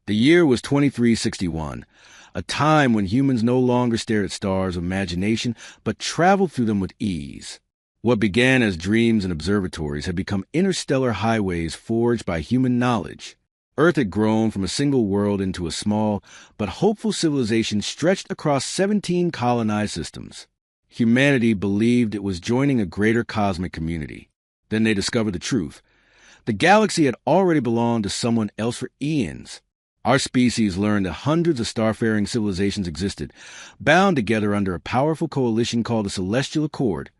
The year was 2361, a time when humans no longer stared at stars with imagination, but traveled through them with ease. What began as dreams and observatories had become interstellar highways forged by human knowledge. Earth had grown from a single world into a small but hopeful civilization stretched across 17 colonized systems. Humanity believed it was joining a greater cosmic community. Then they discovered the truth. The galaxy had already belonged to someone else for eons. Our species learned that hundreds of starfaring civilizations existed, bound together under a powerful coalition called the Celestial Accord,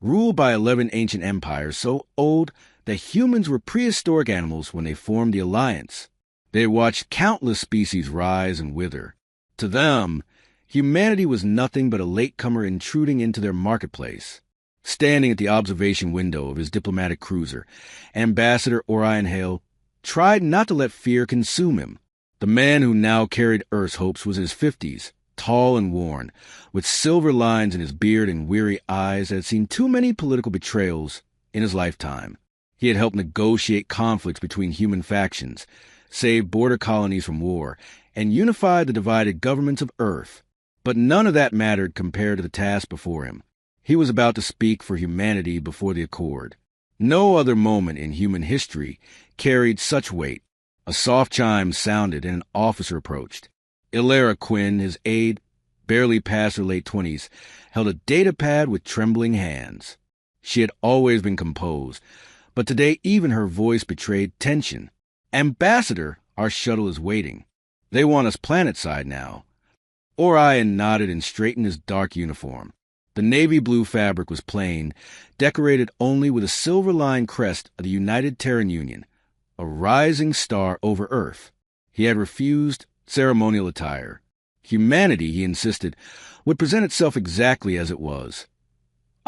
ruled by 11 ancient empires so old that humans were prehistoric animals when they formed the alliance. They had watched countless species rise and wither. To them, humanity was nothing but a latecomer intruding into their marketplace. Standing at the observation window of his diplomatic cruiser, Ambassador Orion Hale tried not to let fear consume him. The man who now carried Earth's hopes was in his 50s, tall and worn, with silver lines in his beard and weary eyes that had seen too many political betrayals in his lifetime. He had helped negotiate conflicts between human factions, saved border colonies from war, and unified the divided governments of Earth. But none of that mattered compared to the task before him. He was about to speak for humanity before the Accord. No other moment in human history carried such weight. A soft chime sounded and an officer approached. Ilera Quinn, his aide, barely past her late 20s, held a data pad with trembling hands. She had always been composed, but today even her voice betrayed tension. "Ambassador, our shuttle is waiting. They want us planetside now." Orion nodded and straightened his dark uniform. The navy blue fabric was plain, decorated only with a silver-lined crest of the United Terran Union, a rising star over Earth. He had refused ceremonial attire. Humanity, he insisted, would present itself exactly as it was.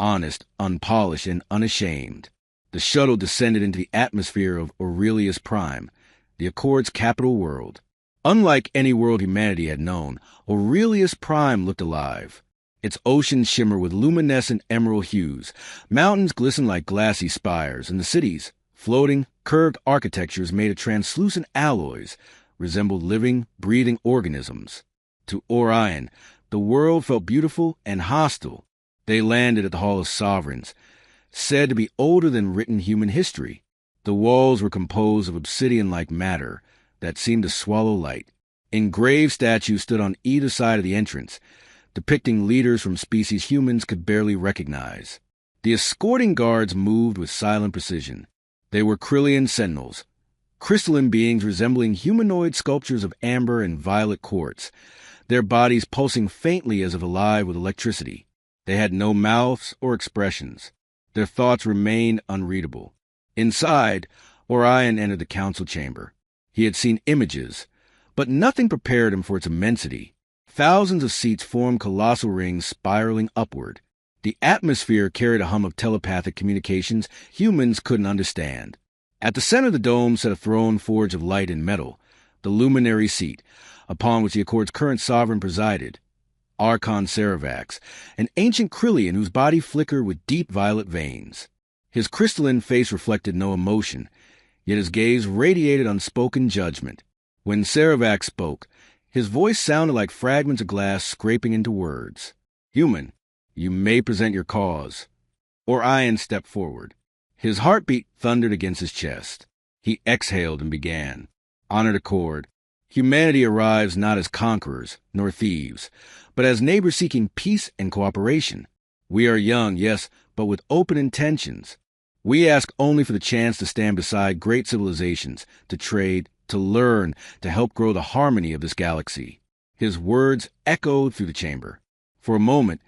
Honest, unpolished, and unashamed. The shuttle descended into the atmosphere of Aurelius Prime, the Accord's capital world. Unlike any world humanity had known, Aurelius Prime looked alive. Its oceans shimmer with luminescent emerald hues, mountains glisten like glassy spires, and the cities, floating, curved architectures made of translucent alloys, resembled living, breathing organisms. To Orion, the world felt beautiful and hostile. They landed at the Hall of Sovereigns, said to be older than written human history. The walls were composed of obsidian-like matter that seemed to swallow light. Engraved statues stood on either side of the entrance, depicting leaders from species humans could barely recognize. The escorting guards moved with silent precision. They were Krillian sentinels, crystalline beings resembling humanoid sculptures of amber and violet quartz, their bodies pulsing faintly as if alive with electricity. They had no mouths or expressions. Their thoughts remained unreadable. Inside, Orion entered the council chamber. He had seen images, but nothing prepared him for its immensity. Thousands of seats formed colossal rings spiraling upward. The atmosphere carried a hum of telepathic communications humans couldn't understand. At the center of the dome sat a throne forged of light and metal, the luminary seat, upon which the Accord's current sovereign presided, Archon Ceravax, an ancient Krillian whose body flickered with deep violet veins. His crystalline face reflected no emotion, yet his gaze radiated unspoken judgment. When Ceravax spoke, his voice sounded like fragments of glass scraping into words. "Human, you may present your cause." Orion stepped forward. His heartbeat thundered against his chest. He exhaled and began. "Honored Accord, humanity arrives not as conquerors nor thieves, but as neighbors seeking peace and cooperation. We are young, yes, but with open intentions. We ask only for the chance to stand beside great civilizations, to trade, to learn, to help grow the harmony of this galaxy." His words echoed through the chamber. For a moment,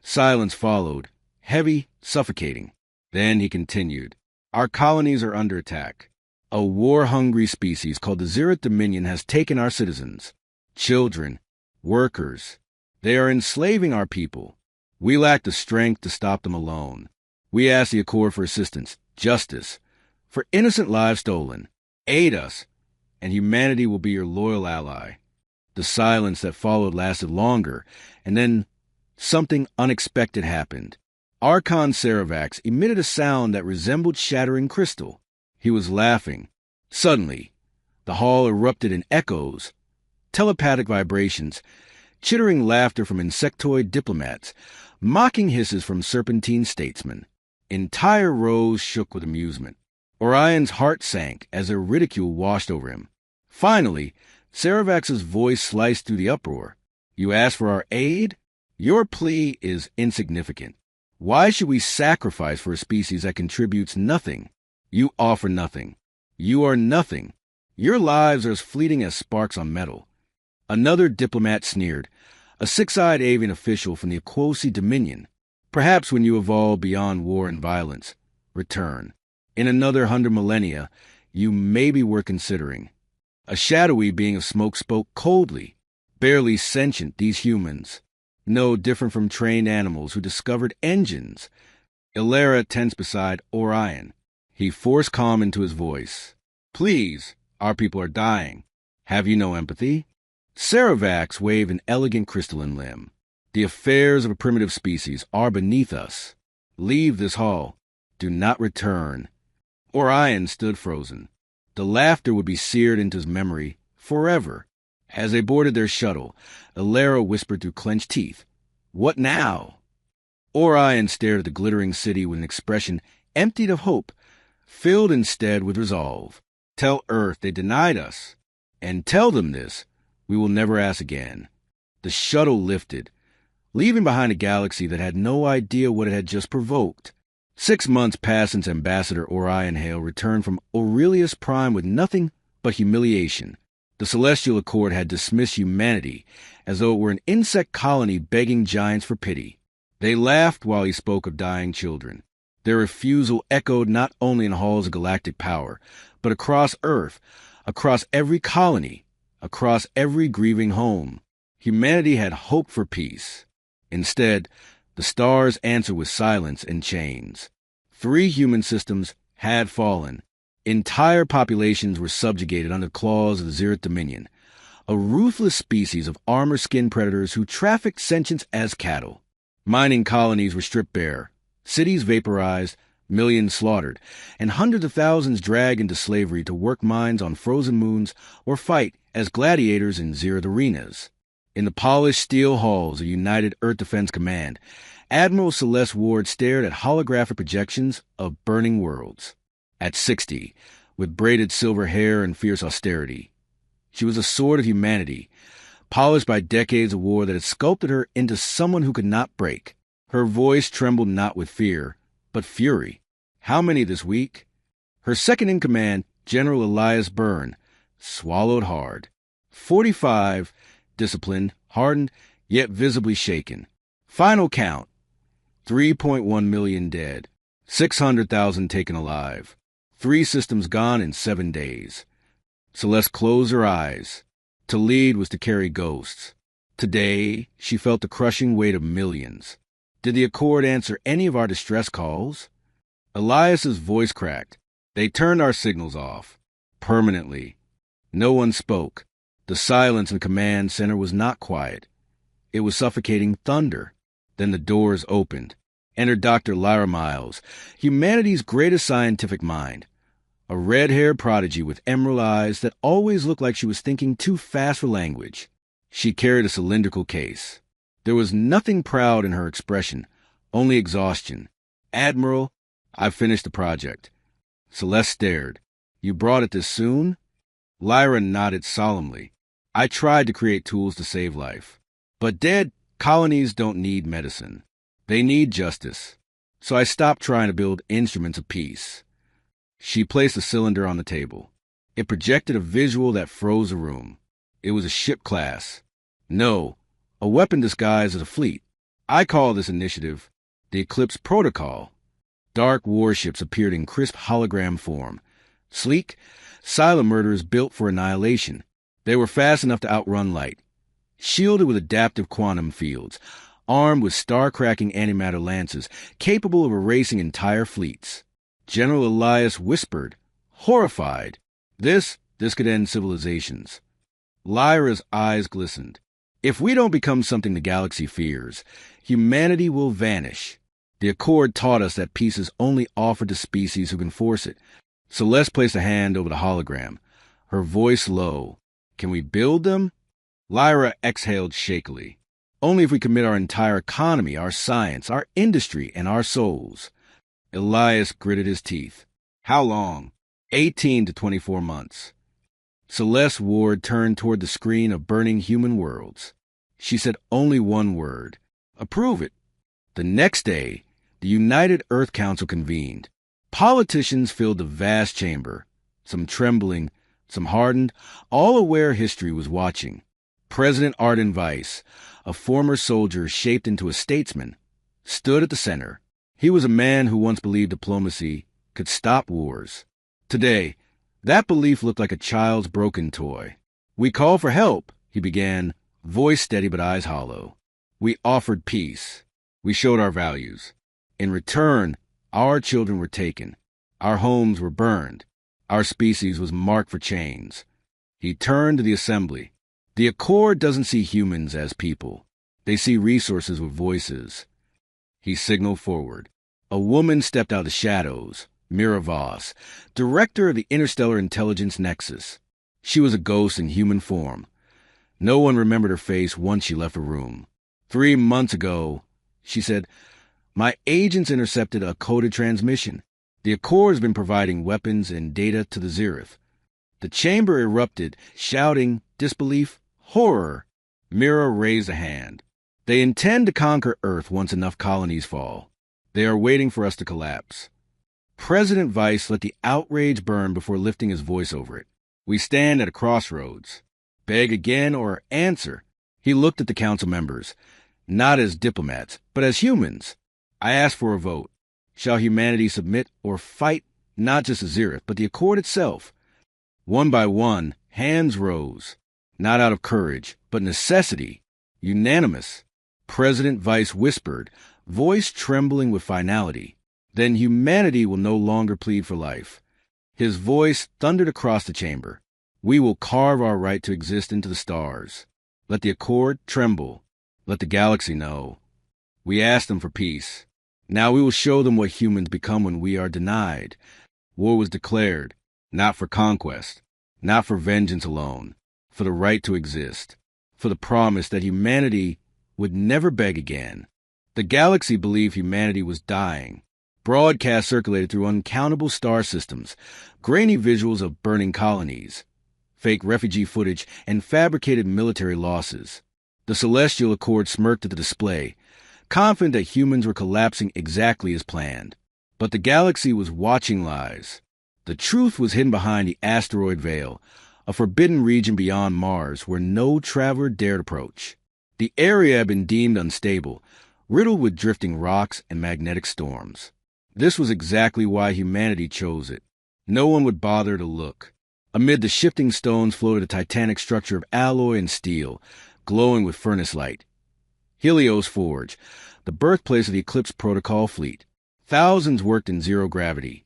silence followed, heavy, suffocating. Then he continued. "Our colonies are under attack. A war-hungry species called the Zereth Dominion has taken our citizens. Children, workers. They are enslaving our people. We lack the strength to stop them alone. We ask the Accord for assistance, justice, for innocent lives stolen. Aid us, and humanity will be your loyal ally." The silence that followed lasted longer, and then something unexpected happened. Archon Ceravax emitted a sound that resembled shattering crystal. He was laughing. Suddenly, The hall erupted in echoes, telepathic vibrations, chittering laughter from insectoid diplomats, mocking hisses from serpentine statesmen. Entire rows shook with amusement. Orion's heart sank as their ridicule washed over him. Finally, Saravax's voice sliced through the uproar. You asked for our aid? Your plea is insignificant. Why should we sacrifice for a species that contributes nothing? You offer nothing. You are nothing. Your lives are as fleeting as sparks on metal. Another diplomat sneered, a six-eyed avian official from the Aquosi Dominion. Perhaps when you evolve beyond war and violence, return. In another 100 millennia, you may be worth considering. A shadowy being of smoke spoke coldly. Barely sentient, these humans. No different from trained animals who discovered engines. Ilera tensed beside Orion. He forced calm into his voice. Please, our people are dying. Have you no empathy? Saravax waved an elegant crystalline limb. The affairs of a primitive species are beneath us. Leave this hall. Do not return. Orion stood frozen. The laughter would be seared into his memory forever. As they boarded their shuttle, Ilera whispered through clenched teeth, What now? Orion stared at the glittering city with an expression emptied of hope, filled instead with resolve. Tell Earth they denied us. And tell them this, we will never ask again. The shuttle lifted, leaving behind a galaxy that had no idea what it had just provoked. 6 months passed since Ambassador Orion Hale returned from Aurelius Prime with nothing but humiliation. The Celestial Accord had dismissed humanity as though it were an insect colony begging giants for pity. They laughed while he spoke of dying children. Their refusal echoed not only in halls of galactic power, but across Earth, across every colony, across every grieving home. Humanity had hoped for peace. Instead, the stars answered with silence and chains. 3 human systems had fallen. Entire populations were subjugated under the claws of the Zereth Dominion, a ruthless species of armor-skinned predators who trafficked sentience as cattle. Mining colonies were stripped bare, cities vaporized, millions slaughtered, and hundreds of thousands dragged into slavery to work mines on frozen moons or fight as gladiators in Zereth arenas. In the polished steel halls of United Earth Defense Command, Admiral Celeste Ward stared at holographic projections of burning worlds. At 60, with braided silver hair and fierce austerity, she was a sword of humanity, polished by decades of war that had sculpted her into someone who could not break. Her voice trembled not with fear, but fury. How many this week? Her second-in-command, General Elias Byrne, swallowed hard. 45, disciplined, hardened, yet visibly shaken. Final count, 3.1 million dead, 600,000 taken alive, 3 systems gone in 7 days. Celeste closed her eyes. To lead was to carry ghosts. Today, she felt the crushing weight of millions. Did the Accord answer any of our distress calls? Elias's voice cracked. They turned our signals off. Permanently. No one spoke. The silence in command center was not quiet. It was suffocating thunder. Then the doors opened. Entered Dr. Lyra Miles, humanity's greatest scientific mind. A red-haired prodigy with emerald eyes that always looked like she was thinking too fast for language. She carried a cylindrical case. There was nothing proud in her expression, only exhaustion. Admiral, I've finished the project. Celeste stared. You brought it this soon? Lyra nodded solemnly. I tried to create tools to save life. But dead colonies don't need medicine. They need justice. So I stopped trying to build instruments of peace. She placed the cylinder on the table. It projected a visual that froze the room. It was a ship class. No, a weapon disguised as a fleet. I call this initiative the Eclipse Protocol. Dark warships appeared in crisp hologram form. Sleek, silent murderers built for annihilation. They were fast enough to outrun light. Shielded with adaptive quantum fields, armed with star-cracking antimatter lances, capable of erasing entire fleets. General Elias whispered, horrified. This could end civilizations. Lyra's eyes glistened. If we don't become something the galaxy fears, humanity will vanish. The Accord taught us that peace is only offered to species who can force it. Celeste placed a hand over the hologram. her voice low. Can we build them? Lyra exhaled shakily. Only if we commit our entire economy, our science, our industry, and our souls. Elias gritted his teeth. How long? 18 to 24 months. Celeste Ward turned toward the screen of burning human worlds. She said only one word. Approve it. The next day, the United Earth Council convened. Politicians filled the vast chamber, some trembling, some hardened, all aware history was watching. President Arden Weiss, a former soldier shaped into a statesman, stood at the center. He was a man who once believed diplomacy could stop wars. Today, that belief looked like a child's broken toy. We call for help, he began, voice steady but eyes hollow. We offered peace. We showed our values. In return, our children were taken. Our homes were burned. Our species was marked for chains. He turned to the assembly. The Accord doesn't see humans as people. They see resources with voices. He signaled forward. A woman stepped out of the shadows, Mira Voss, director of the Interstellar Intelligence Nexus. She was a ghost in human form. No one remembered her face once she left the room. 3 months ago, she said, my agents intercepted a coded transmission. The Accord has been providing weapons and data to the Zereth. The chamber erupted, shouting, disbelief, horror. Mira raised a hand. They intend to conquer Earth once enough colonies fall. They are waiting for us to collapse. President Weiss let the outrage burn before lifting his voice over it. We stand at a crossroads. Beg again or answer. He looked at the council members, not as diplomats, but as humans. I ask for a vote. Shall humanity submit or fight not just the Zereth, but the Accord itself? One by one, hands rose, not out of courage, but necessity, unanimous. President Weiss whispered, voice trembling with finality. Then humanity will no longer plead for life. His voice thundered across the chamber. We will carve our right to exist into the stars. Let the Accord tremble. Let the galaxy know. We asked them for peace. Now we will show them what humans become when we are denied. War was declared, not for conquest, not for vengeance alone, for the right to exist, for the promise that humanity would never beg again. The galaxy believed humanity was dying. Broadcasts circulated through uncountable star systems, grainy visuals of burning colonies, fake refugee footage, and fabricated military losses. The Celestial Accord smirked at the display, confident that humans were collapsing exactly as planned. But the galaxy was watching lies. The truth was hidden behind the asteroid veil, a forbidden region beyond Mars where no traveler dared approach. The area had been deemed unstable, riddled with drifting rocks and magnetic storms. This was exactly why humanity chose it. No one would bother to look. Amid the shifting stones floated a titanic structure of alloy and steel, glowing with furnace light. Helios Forge, the birthplace of the Eclipse Protocol fleet. Thousands worked in zero gravity.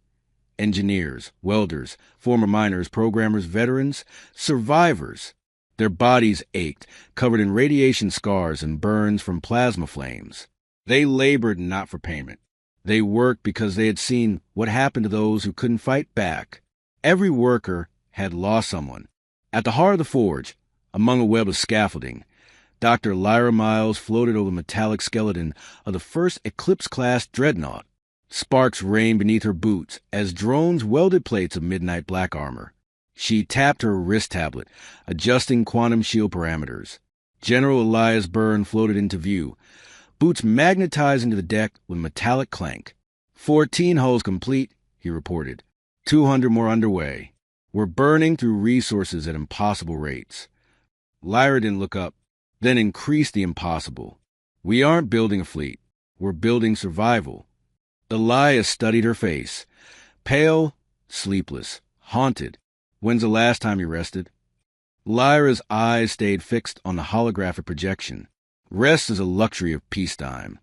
Engineers, welders, former miners, programmers, veterans, survivors. Their bodies ached, covered in radiation scars and burns from plasma flames. They labored not for payment. They worked because they had seen what happened to those who couldn't fight back. Every worker had lost someone. At the heart of the forge, among a web of scaffolding, Dr. Lyra Miles floated over the metallic skeleton of the first Eclipse-class dreadnought. Sparks rained beneath her boots as drones welded plates of midnight black armor. She tapped her wrist tablet, adjusting quantum shield parameters. General Elias Byrne floated into view, boots magnetized into the deck with metallic clank. 14 hulls complete, he reported. 200 more underway. We're burning through resources at impossible rates. Lyra didn't look up, then increased the impossible. We aren't building a fleet. We're building survival. Elias studied her face. Pale, sleepless, haunted. When's the last time you rested? Lyra's eyes stayed fixed on the holographic projection. Rest is a luxury of peacetime.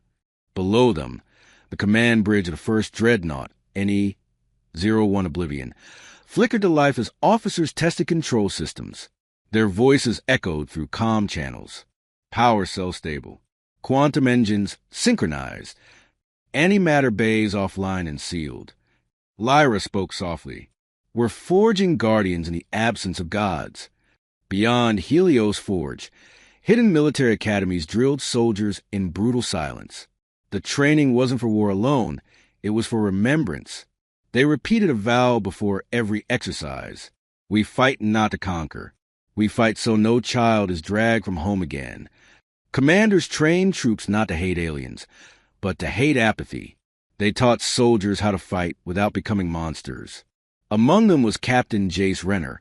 Below them, the command bridge of the first dreadnought, NE-01 Oblivion, flickered to life as officers tested control systems. Their voices echoed through comm channels. Power cell stable. Quantum engines synchronized. Antimatter bays offline and sealed. Lyra spoke softly. We're forging guardians in the absence of gods. Beyond Helios Forge, hidden military academies drilled soldiers in brutal silence. The training wasn't for war alone, it was for remembrance. They repeated a vow before every exercise. We fight not to conquer. We fight so no child is dragged from home again. Commanders trained troops not to hate aliens, but to hate apathy. They taught soldiers how to fight without becoming monsters. Among them was Captain Jace Renner,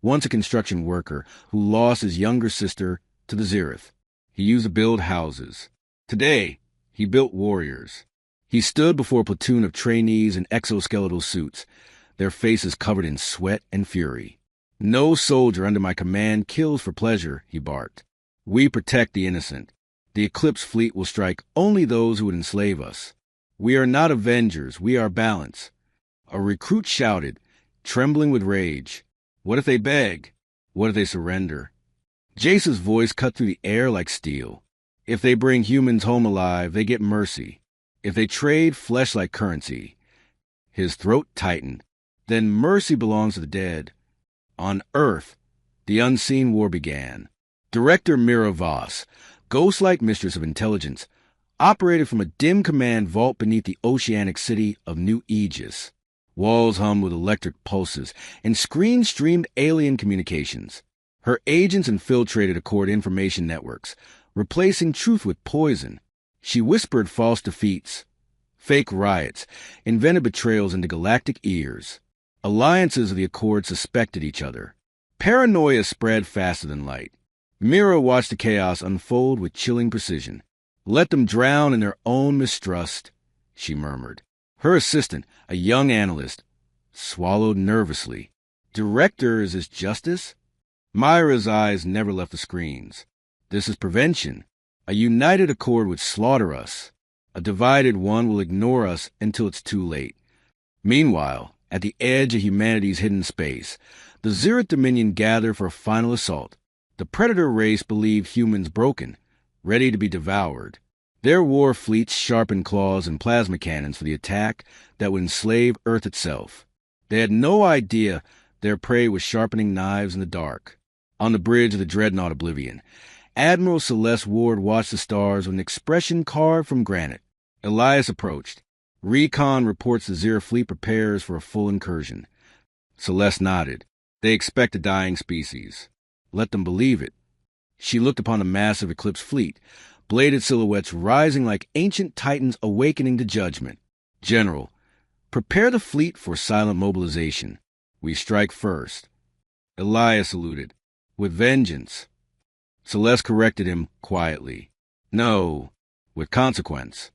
once a construction worker who lost his younger sister to the Zereth. He used to build houses. Today, he built warriors. He stood before a platoon of trainees in exoskeletal suits, their faces covered in sweat and fury. "No soldier under my command kills for pleasure," he barked. "We protect the innocent. The Eclipse fleet will strike only those who would enslave us. We are not avengers, we are balance." A recruit shouted, trembling with rage. "What if they beg? What if they surrender?" Jace's voice cut through the air like steel. "If they bring humans home alive, they get mercy. If they trade flesh like currency." His throat tightened. "Then mercy belongs to the dead." On Earth, the unseen war began. Director Mira Voss, ghost-like mistress of intelligence, operated from a dim command vault beneath the oceanic city of New Aegis. Walls hummed with electric pulses, and screens streamed alien communications. Her agents infiltrated Accord information networks, replacing truth with poison. She whispered false defeats, fake riots, invented betrayals into galactic ears. Alliances of the Accord suspected each other. Paranoia spread faster than light. Mira watched the chaos unfold with chilling precision. "Let them drown in their own mistrust," she murmured. Her assistant, a young analyst, swallowed nervously. "Director, is this justice?" Myra's eyes never left the screens. "This is prevention. A united Accord would slaughter us. A divided one will ignore us until it's too late." Meanwhile, at the edge of humanity's hidden space, the Zereth Dominion gathered for a final assault. The predator race believed humans broken, ready to be devoured. Their war fleets sharpened claws and plasma cannons for the attack that would enslave Earth itself. They had no idea their prey was sharpening knives in the dark. On the bridge of the dreadnought Oblivion, Admiral Celeste Ward watched the stars with an expression carved from granite. Elias approached. "Recon reports the Zereth fleet prepares for a full incursion." Celeste nodded. "They expect a dying species. Let them believe it." She looked upon the massive Eclipse fleet, bladed silhouettes rising like ancient titans awakening to judgment. "General, prepare the fleet for silent mobilization. We strike first." Elias saluted. "With vengeance." Celeste corrected him quietly. "No, with consequence."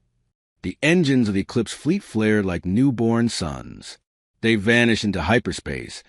The engines of the Eclipse fleet flared like newborn suns. They vanished into hyperspace,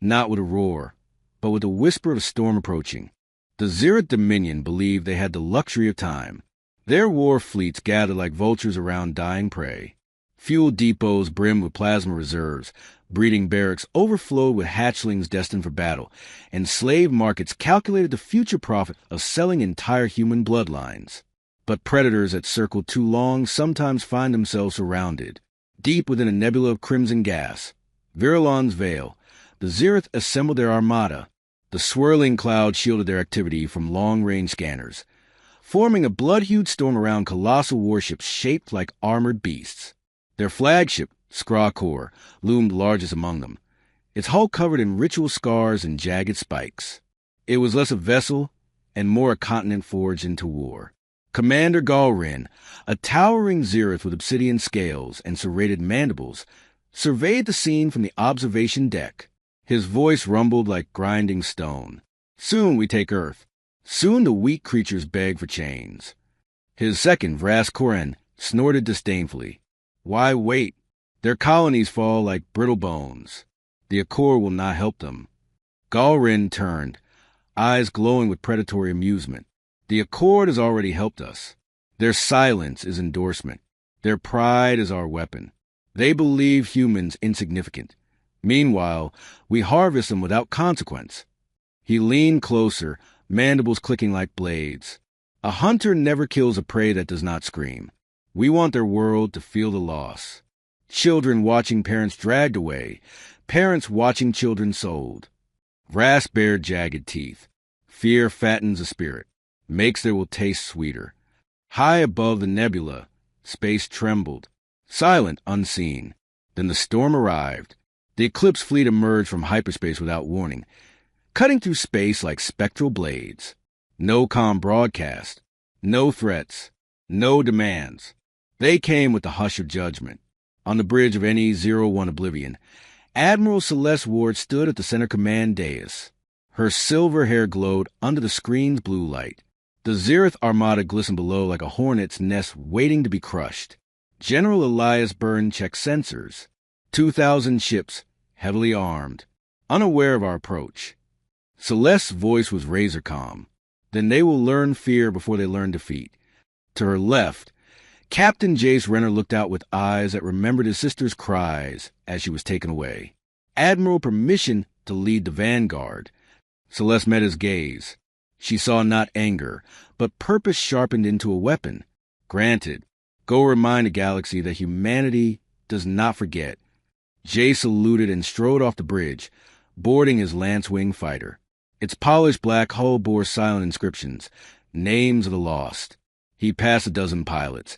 not with a roar, but with a whisper of a storm approaching. The Zereth Dominion believed they had the luxury of time. Their war fleets gathered like vultures around dying prey. Fuel depots brimmed with plasma reserves, breeding barracks overflowed with hatchlings destined for battle, and slave markets calculated the future profit of selling entire human bloodlines. But predators that circle too long sometimes find themselves surrounded. Deep within a nebula of crimson gas, Virilon's Veil, the Zereth assembled their armada. The swirling cloud shielded their activity from long-range scanners, forming a blood-hued storm around colossal warships shaped like armored beasts. Their flagship, Skrakor, loomed largest among them, its hull covered in ritual scars and jagged spikes. It was less a vessel and more a continent forged into war. Commander Galrin, a towering Zereth with obsidian scales and serrated mandibles, surveyed the scene from the observation deck. His voice rumbled like grinding stone. "Soon we take Earth. Soon the weak creatures beg for chains." His second, Vras Koren, snorted disdainfully. "Why wait? Their colonies fall like brittle bones. The Accord will not help them." Galrin turned, eyes glowing with predatory amusement. "The Accord has already helped us. Their silence is endorsement. Their pride is our weapon. They believe humans insignificant. Meanwhile, we harvest them without consequence." He leaned closer, mandibles clicking like blades. "A hunter never kills a prey that does not scream. We want their world to feel the loss. Children watching parents dragged away, Parents watching children sold. Wrath bared jagged teeth. Fear fattens a spirit, makes their will taste sweeter. High above the nebula, space trembled, silent, unseen. Then the storm arrived. The Eclipse fleet emerged from hyperspace without warning, cutting through space like spectral blades. No comm broadcast, no threats, no demands. They came with the hush of judgment. On the bridge of NE-01 Oblivion, Admiral Celeste Ward stood at the center command dais. Her silver hair glowed under the screen's blue light. The Zereth Armada glistened below like a hornet's nest waiting to be crushed. General Elias Byrne checked sensors. 2,000 ships, heavily armed, unaware of our approach. Celeste's voice was razor calm. Then they will learn fear before they learn defeat. To her left, Captain Jace Renner looked out with eyes that remembered his sister's cries as she was taken away. Admiral permission to lead the vanguard. Celeste met his gaze. She saw not anger, but purpose sharpened into a weapon. Granted, go remind the galaxy that humanity does not forget. Jace saluted and strode off the bridge, boarding his lance-wing fighter. Its polished black hull bore silent inscriptions, names of the lost. He passed a dozen pilots,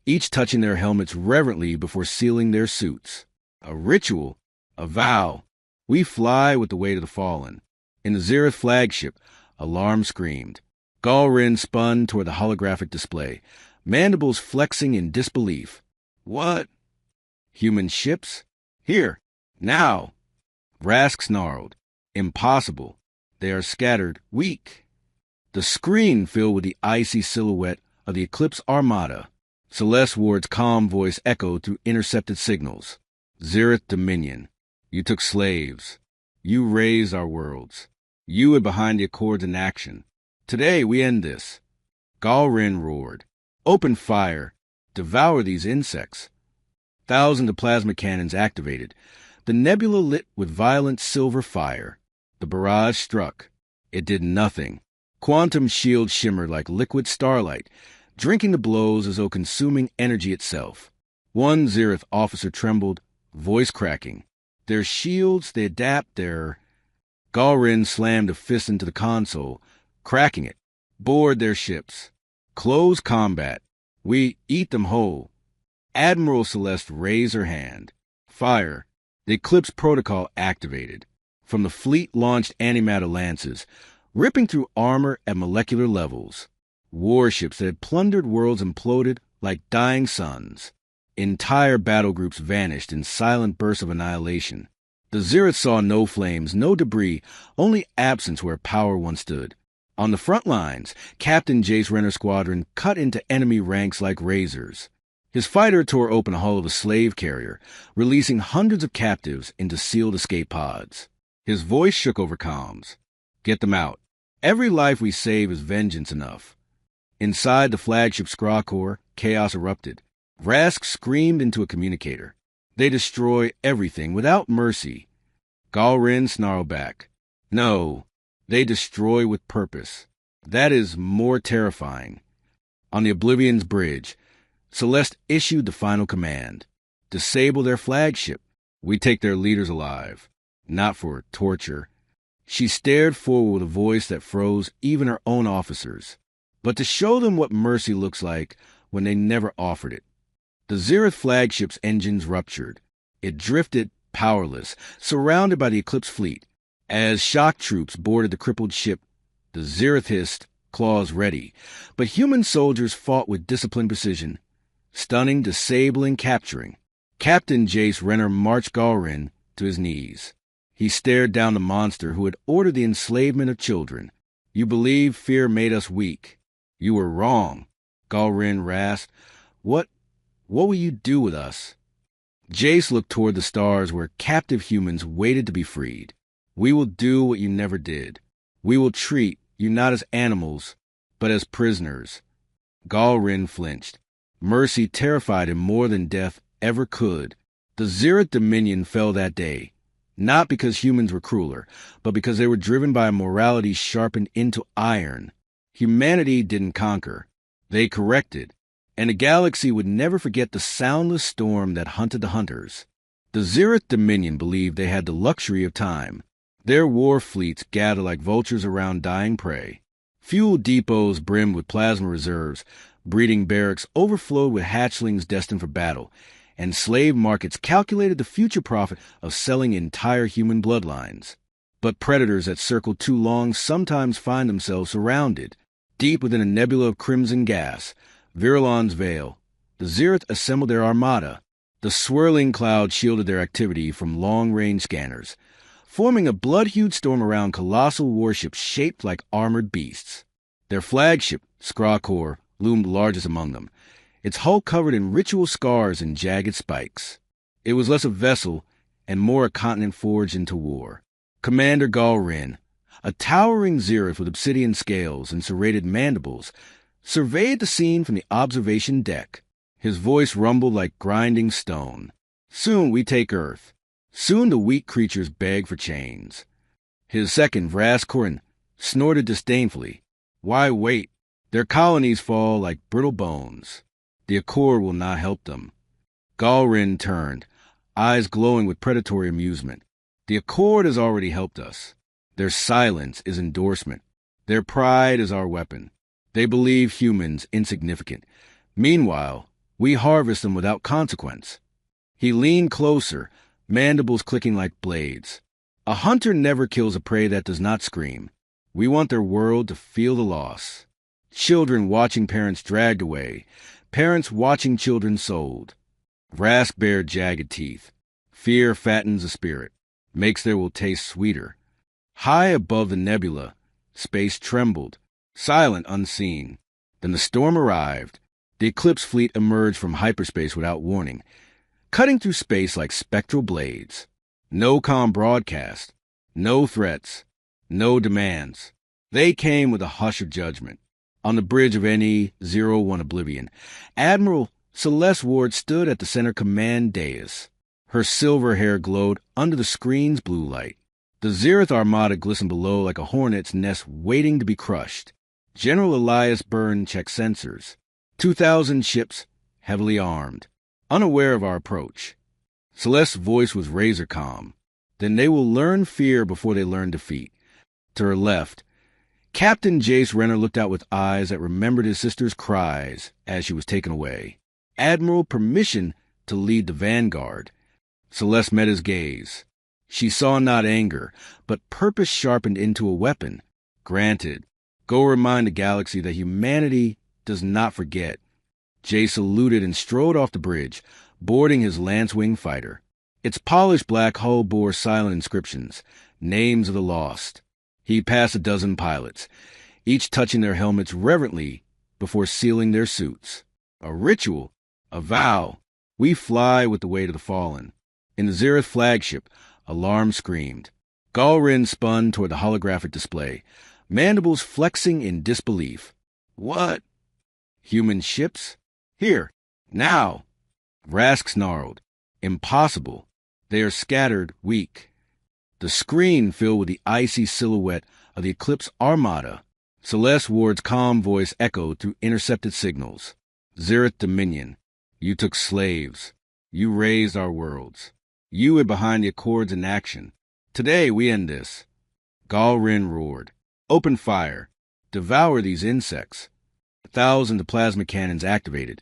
each touching their helmets reverently before sealing their suits. A ritual, a vow. We fly with the weight of the fallen. In the Zereth flagship, alarm screamed. Galrin spun toward the holographic display, mandibles flexing in disbelief. What? Human ships? Here, now. Rask snarled. Impossible. They are scattered, weak. The screen filled with the icy silhouette of the Eclipse Armada. Celeste Ward's calm voice echoed through intercepted signals. Zereth Dominion, you took slaves. You raised our worlds. You were behind the Accords in action. Today we end this. Galrin roared. Open fire. Devour these insects. Thousands of plasma cannons activated. The nebula lit with violent silver fire. The barrage struck. It did nothing. Quantum shields shimmered like liquid starlight, drinking the blows as though consuming energy itself. One Zereth officer trembled, voice cracking. Their shields, they adapt their... Galrin slammed a fist into the console, cracking it. Board their ships. Close combat. We eat them whole. Admiral Celeste raised her hand. Fire. The Eclipse protocol activated. From the fleet launched antimatter lances, ripping through armor at molecular levels. Warships that had plundered worlds imploded like dying suns. Entire battle groups vanished in silent bursts of annihilation. The Zereth saw no flames, no debris, only absence where power once stood. On the front lines, Captain Jace Renner's squadron cut into enemy ranks like razors. His fighter tore open the hull of a slave carrier, releasing hundreds of captives into sealed escape pods. His voice shook over comms. Get them out. Every life we save is vengeance enough. Inside the flagship Skrull Core, chaos erupted. Rask screamed into a communicator. They destroy everything without mercy. Galrin snarled back. No, they destroy with purpose. That is more terrifying. On the Oblivion's bridge, Celeste issued the final command. Disable their flagship. We take their leaders alive. Not for torture. She stared forward with a voice that froze even her own officers. But to show them what mercy looks like when they never offered it. The Zereth flagship's engines ruptured. It drifted, powerless, surrounded by the Eclipse fleet. As shock troops boarded the crippled ship, the Zereth hissed, claws ready. But human soldiers fought with disciplined precision. Stunning, disabling, capturing. Captain Jace Renner marched Galrin to his knees. He stared down the monster who had ordered the enslavement of children. You believe fear made us weak. You were wrong. Galrin rasped. What will you do with us? Jace looked toward the stars where captive humans waited to be freed. We will do what you never did. We will treat you not as animals, but as prisoners. Galrin flinched. Mercy terrified him more than death ever could. The Zereth Dominion fell that day, not because humans were crueler, but because they were driven by a morality sharpened into iron. Humanity didn't conquer. They corrected. And the galaxy would never forget the soundless storm that hunted the hunters. The Zereth Dominion believed they had the luxury of time. Their war fleets gathered like vultures around dying prey. Fuel depots brimmed with plasma reserves, breeding barracks overflowed with hatchlings destined for battle, and slave markets calculated the future profit of selling entire human bloodlines. But predators that circle too long sometimes find themselves surrounded. Deep within a nebula of crimson gas, Virulon's veil, the Zereth assembled their armada. The swirling cloud shielded their activity from long-range scanners, forming a blood-hued storm around colossal warships shaped like armored beasts. Their flagship, Skrakor, loomed largest among them, its hull covered in ritual scars and jagged spikes. It was less a vessel and more a continent forged into war. Commander Galrin, a towering Zereth with obsidian scales and serrated mandibles, surveyed the scene from the observation deck. His voice rumbled like grinding stone. Soon we take Earth. Soon the weak creatures beg for chains. His second, Vraskorin, snorted disdainfully. Why wait? Their colonies fall like brittle bones. The Accord will not help them. Galrin turned, eyes glowing with predatory amusement. The Accord has already helped us. Their silence is endorsement. Their pride is our weapon. They believe humans insignificant. Meanwhile, we harvest them without consequence. He leaned closer, mandibles clicking like blades. A hunter never kills a prey that does not scream. We want their world to feel the loss. Children watching parents dragged away. Parents watching children sold. Vrask bared jagged teeth. Fear fattens the spirit, makes their will taste sweeter. High above the nebula, space trembled, silent, unseen. Then the storm arrived. The Eclipse fleet emerged from hyperspace without warning, cutting through space like spectral blades. No comm broadcast, no threats, no demands. They came with a hush of judgment. On the bridge of NE-01 Oblivion, Admiral Celeste Ward stood at the center command dais. Her silver hair glowed under the screen's blue light. The Zereth armada glistened below like a hornet's nest waiting to be crushed. General Elias Byrne checked sensors. 2,000 ships, heavily armed, unaware of our approach. Celeste's voice was razor calm. Then they will learn fear before they learn defeat. To her left, Captain Jace Renner looked out with eyes that remembered his sister's cries as she was taken away. Admiral permission to lead the vanguard. Celeste met his gaze. She saw not anger, but purpose sharpened into a weapon. Granted, go remind the galaxy that humanity does not forget. Jay saluted and strode off the bridge, boarding his lance-wing fighter. Its polished black hull bore silent inscriptions, names of the lost. He passed a dozen pilots, each touching their helmets reverently before sealing their suits. A ritual, a vow. We fly with the weight of the fallen. In the Zereth flagship, alarm screamed. Galrin spun toward the holographic display, mandibles flexing in disbelief. What? Human ships? Here, now. Vrask snarled. Impossible. They are scattered, weak. The screen filled with the icy silhouette of the Eclipse armada. Celeste Ward's calm voice echoed through intercepted signals. Zereth Dominion, you took slaves. You raised our worlds. You were behind the Accords in action. Today we end this. Galrin roared. Open fire. Devour these insects. Thousands of plasma cannons activated.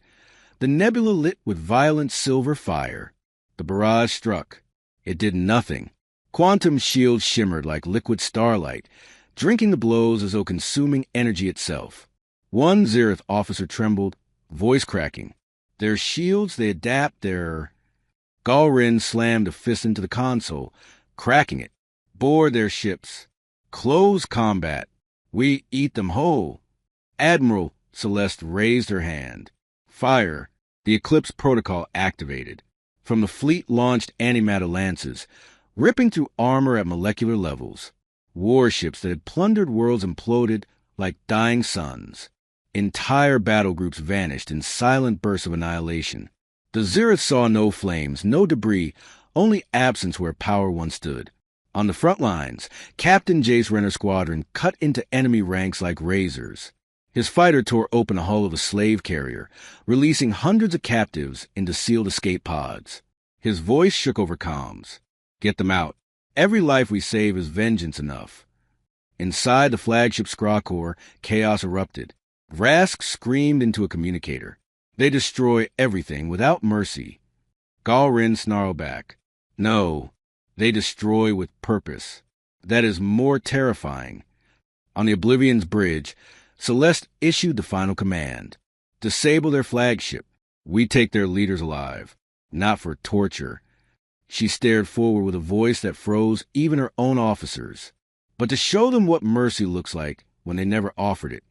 The nebula lit with violent silver fire. The barrage struck. It did nothing. Quantum shields shimmered like liquid starlight, drinking the blows as though consuming energy itself. One Zereth officer trembled, voice cracking. Their shields, they adapt their... Galrin slammed a fist into the console, cracking it. Board their ships. Close combat. We eat them whole. Admiral Celeste raised her hand. Fire. The Eclipse protocol activated. From the fleet launched antimatter lances, ripping through armor at molecular levels. Warships that had plundered worlds imploded like dying suns. Entire battle groups vanished in silent bursts of annihilation. The Zereth saw no flames, no debris, only absence where power once stood. On the front lines, Captain Jace Renner's squadron cut into enemy ranks like razors. His fighter tore open the hull of a slave carrier, releasing hundreds of captives into sealed escape pods. His voice shook over comms. Get them out. Every life we save is vengeance enough. Inside the flagship Skrakor, chaos erupted. Rask screamed into a communicator. They destroy everything without mercy. Galrin snarled back. No, they destroy with purpose. That is more terrifying. On the Oblivion's bridge, Celeste issued the final command. Disable their flagship. We take their leaders alive. Not for torture. She stared forward with a voice that froze even her own officers. But to show them what mercy looks like when they never offered it.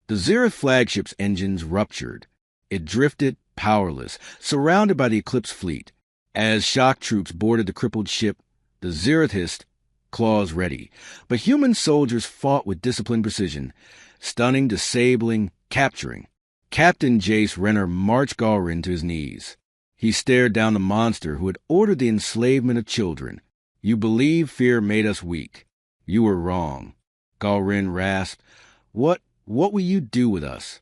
The Zereth flagship's engines ruptured. It drifted, powerless, surrounded by the Eclipse fleet. As shock troops boarded the crippled ship, the Zereth hissed, claws ready. But human soldiers fought with disciplined precision, stunning, disabling, capturing. Captain Jace Renner marched Galrin to his knees. He stared down the monster who had ordered the enslavement of children. You believe fear made us weak. You were wrong. Galrin rasped. What will you do with us?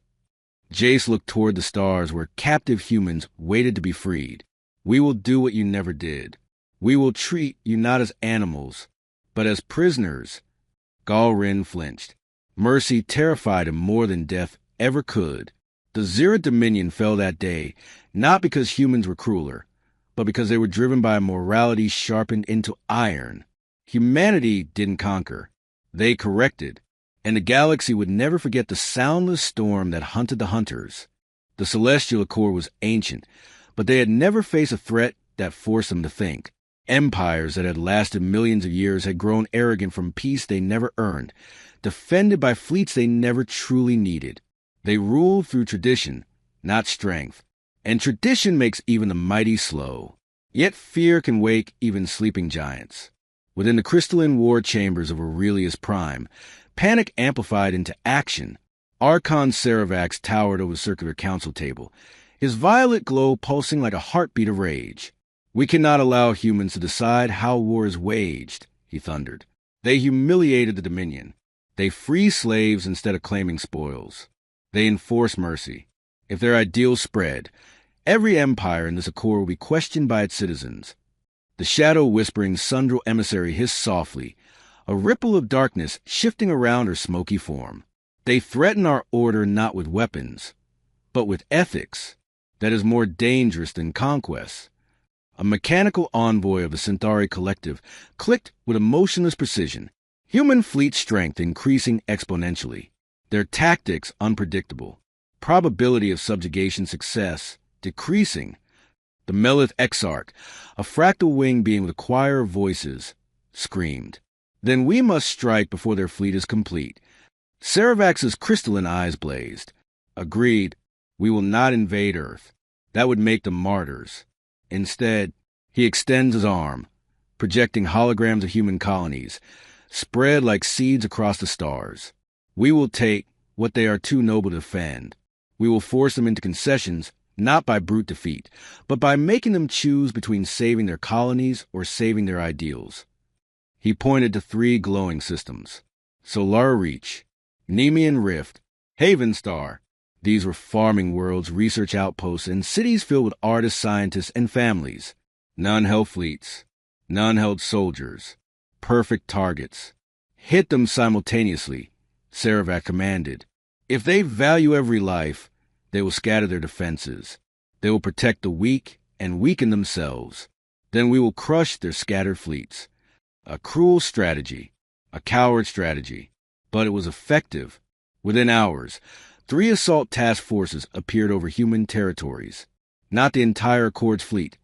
Jace looked toward the stars where captive humans waited to be freed. We will do what you never did. We will treat you not as animals, but as prisoners. Galrin flinched. Mercy terrified him more than death ever could. The Zereth Dominion fell that day, not because humans were crueler, but because they were driven by a morality sharpened into iron. Humanity didn't conquer. They corrected. And the galaxy would never forget the soundless storm that hunted the hunters. The Celestial Accord was ancient, but they had never faced a threat that forced them to think. Empires that had lasted millions of years had grown arrogant from peace they never earned, defended by fleets they never truly needed. They ruled through tradition, not strength. And tradition makes even the mighty slow. Yet fear can wake even sleeping giants. Within the crystalline war chambers of Aurelius Prime, panic amplified into action. Archon Saravax towered over the circular council table, his violet glow pulsing like a heartbeat of rage. We cannot allow humans to decide how war is waged, he thundered. They humiliated the Dominion. They free slaves instead of claiming spoils. They enforce mercy. If their ideals spread, every empire in this accord will be questioned by its citizens. The shadow-whispering Sundral emissary hissed softly, a ripple of darkness shifting around her smoky form. They threaten our order not with weapons, but with ethics that is more dangerous than conquest. A mechanical envoy of the Centauri Collective clicked with emotionless precision, human fleet strength increasing exponentially. Their tactics unpredictable, probability of subjugation success decreasing. The Melith Exarch, a fractal wing being with a choir of voices, screamed. Then we must strike before their fleet is complete. Saravax's crystalline eyes blazed. Agreed, we will not invade Earth. That would make them martyrs. Instead, he extends his arm, projecting holograms of human colonies, spread like seeds across the stars. We will take what they are too noble to defend. We will force them into concessions, not by brute defeat, but by making them choose between saving their colonies or saving their ideals. He pointed to 3 glowing systems. Solar Reach, Nemean Rift, Haven Star. These were farming worlds, research outposts, and cities filled with artists, scientists, and families. None held fleets. None held soldiers. Perfect targets. Hit them simultaneously, Saravac commanded. If they value every life, they will scatter their defenses. They will protect the weak and weaken themselves. Then we will crush their scattered fleets. A cruel strategy. A coward strategy. But it was effective. Within hours, 3 assault task forces appeared over human territories. Not the entire Accord's fleet.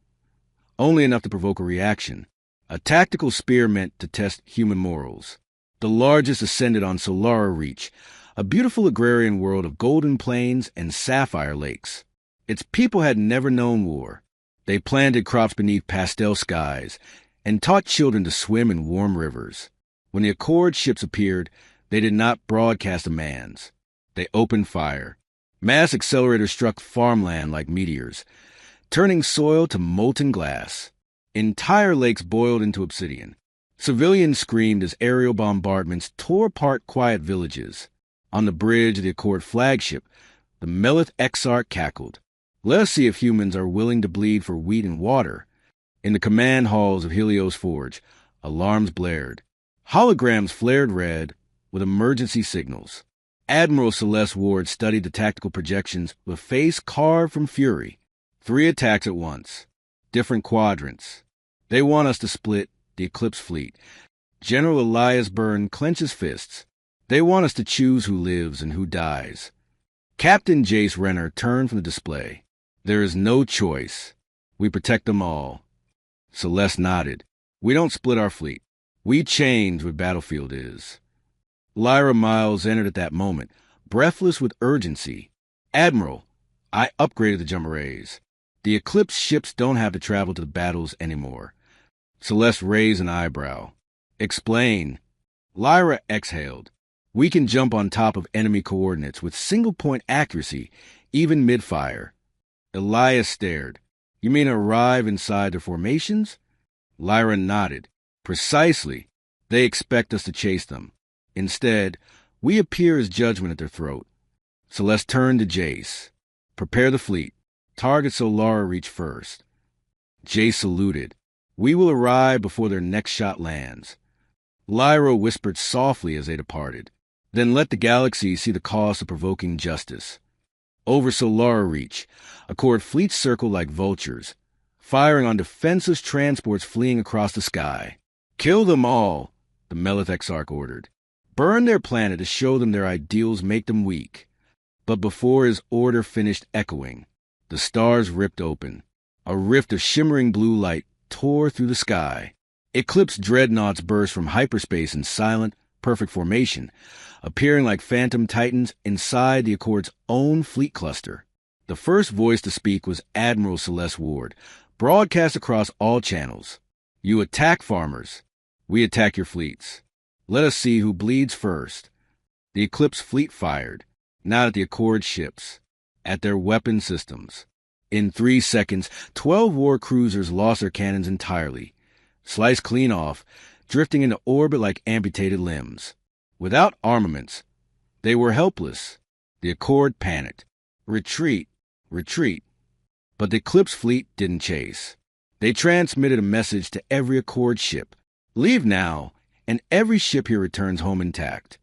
Only enough to provoke a reaction. A tactical spear meant to test human morals. The largest ascended on Solara Reach, a beautiful agrarian world of golden plains and sapphire lakes. Its people had never known war. They planted crops beneath pastel skies and taught children to swim in warm rivers. When the Accord ships appeared, they did not broadcast commands. They opened fire. Mass accelerators struck farmland like meteors, turning soil to molten glass. Entire lakes boiled into obsidian. Civilians screamed as aerial bombardments tore apart quiet villages. On the bridge of the Accord flagship, the Melith Exarch cackled. Let us see if humans are willing to bleed for wheat and water. In the command halls of Helios Forge, alarms blared. Holograms flared red with emergency signals. Admiral Celeste Ward studied the tactical projections with face carved from fury. 3 attacks at once. Different quadrants. They want us to split the Eclipse fleet. General Elias Byrne clenches fists. They want us to choose who lives and who dies. Captain Jace Renner turned from the display. There is no choice. We protect them all. Celeste nodded. We don't split our fleet. We change what battlefield is. Lyra Miles entered at that moment, breathless with urgency. Admiral, I upgraded the jump arrays. The Eclipse ships don't have to travel to the battles anymore. Celeste raised an eyebrow. Explain. Lyra exhaled. We can jump on top of enemy coordinates with single-point accuracy, even mid-fire. Elias stared. You mean arrive inside their formations? Lyra nodded. Precisely. They expect us to chase them. Instead, we appear as judgment at their throat. Celeste turned to Jace. Prepare the fleet. Target Solara reach first. Jace saluted. We will arrive before their next shot lands. Lyra whispered softly as they departed. Then let the galaxies see the cost of provoking justice. Over Solara Reach, Accord fleets circled like vultures, firing on defenseless transports fleeing across the sky. Kill them all, the Melith Exarch ordered. Burn their planet to show them their ideals make them weak. But before his order finished echoing, the stars ripped open. A rift of shimmering blue light tore through the sky. Eclipse dreadnoughts burst from hyperspace in silent, perfect formation, appearing like phantom titans inside the Accord's own fleet cluster. The first voice to speak was Admiral Celeste Ward, broadcast across all channels. You attack farmers. We attack your fleets. Let us see who bleeds first. The Eclipse fleet fired, not at the Accord ships, at their weapon systems. In 3 seconds, 12 war cruisers lost their cannons entirely, sliced clean off, drifting into orbit like amputated limbs. Without armaments, they were helpless. The Accord panicked. Retreat, retreat. But the Eclipse fleet didn't chase. They transmitted a message to every Accord ship. Leave now, and every ship here returns home intact.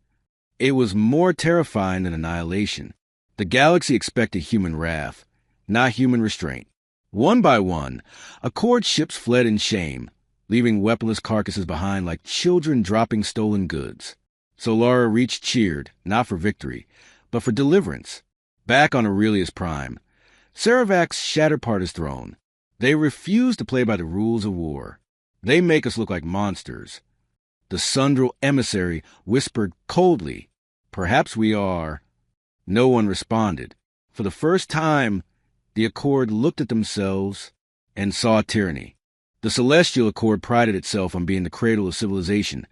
It was more terrifying than annihilation. The galaxy expected human wrath, not human restraint. One by one, Accord ships fled in shame, leaving weaponless carcasses behind like children dropping stolen goods. Solara Reach cheered, not for victory, but for deliverance. Back on Aurelius Prime, Saravak's shattered part his throne. They refuse to play by the rules of war. They make us look like monsters. The Sundral emissary whispered coldly, Perhaps we are. No one responded. For the first time, the Accord looked at themselves and saw tyranny. The Celestial Accord prided itself on being the cradle of civilization,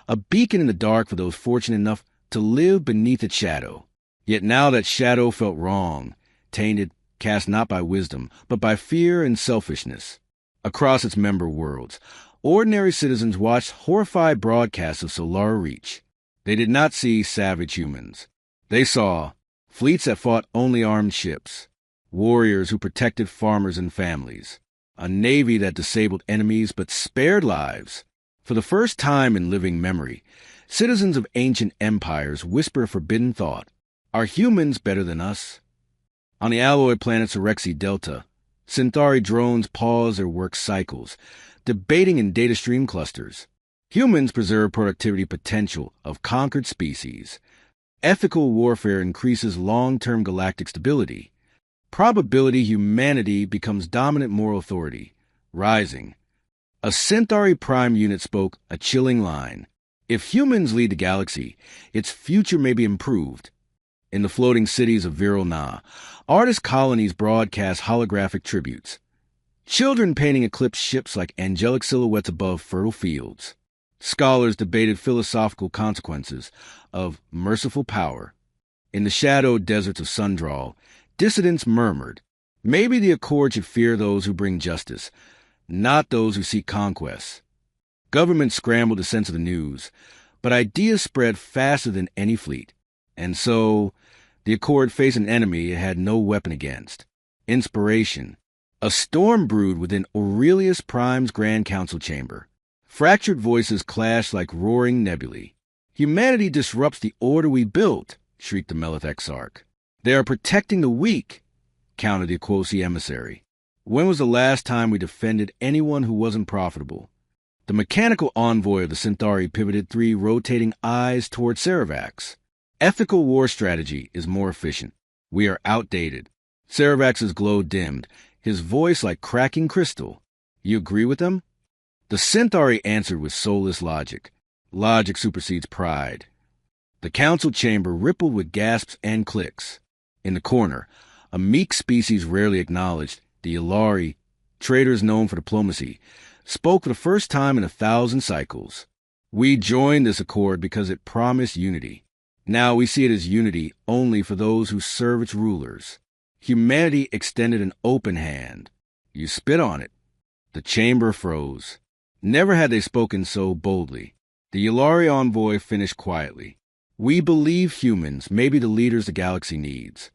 a beacon in the dark for those fortunate enough to live beneath its shadow. Yet now that shadow felt wrong, tainted, cast not by wisdom, but by fear and selfishness. Across its member worlds, ordinary citizens watched horrified broadcasts of Solara Reach. They did not see savage humans. They saw fleets that fought only armed ships, warriors who protected farmers and families, a navy that disabled enemies but spared lives. For the first time in living memory, citizens of ancient empires whisper a forbidden thought. Are humans better than us? On the alloy planet Sorexi Delta, Centauri drones pause their work cycles, debating in data stream clusters. Humans preserve productivity potential of conquered species. Ethical warfare increases long-term galactic stability. Probability humanity becomes dominant moral authority, rising. A Centauri Prime unit spoke a chilling line. If humans lead the galaxy, its future may be improved. In the floating cities of Viral Na, artist colonies broadcast holographic tributes. Children painting Eclipse ships like angelic silhouettes above fertile fields. Scholars debated philosophical consequences of merciful power. In the shadowed deserts of Sundral, dissidents murmured, maybe the Accord should fear those who bring justice, not those who seek conquest. Governments scrambled to censor the news, but ideas spread faster than any fleet. And so, the Accord faced an enemy it had no weapon against. Inspiration. A storm brewed within Aurelius Prime's Grand Council chamber. Fractured voices clashed like roaring nebulae. Humanity disrupts the order we built, shrieked the Melith Exarch. They are protecting the weak, countered the Aquosi emissary. When was the last time we defended anyone who wasn't profitable? The mechanical envoy of the Centauri pivoted 3 rotating eyes toward Ceravax. Ethical war strategy is more efficient. We are outdated. Ceravax's glow dimmed, his voice like cracking crystal. You agree with them? The Centauri answered with soulless logic. Logic supersedes pride. The council chamber rippled with gasps and clicks. In the corner, a meek species rarely acknowledged, the Ilari, traitors known for diplomacy, spoke for the first time in 1,000 cycles. We joined this accord because it promised unity. Now we see it as unity only for those who serve its rulers. Humanity extended an open hand. You spit on it. The chamber froze. Never had they spoken so boldly. The Yulari envoy finished quietly. We believe humans may be the leaders the galaxy needs.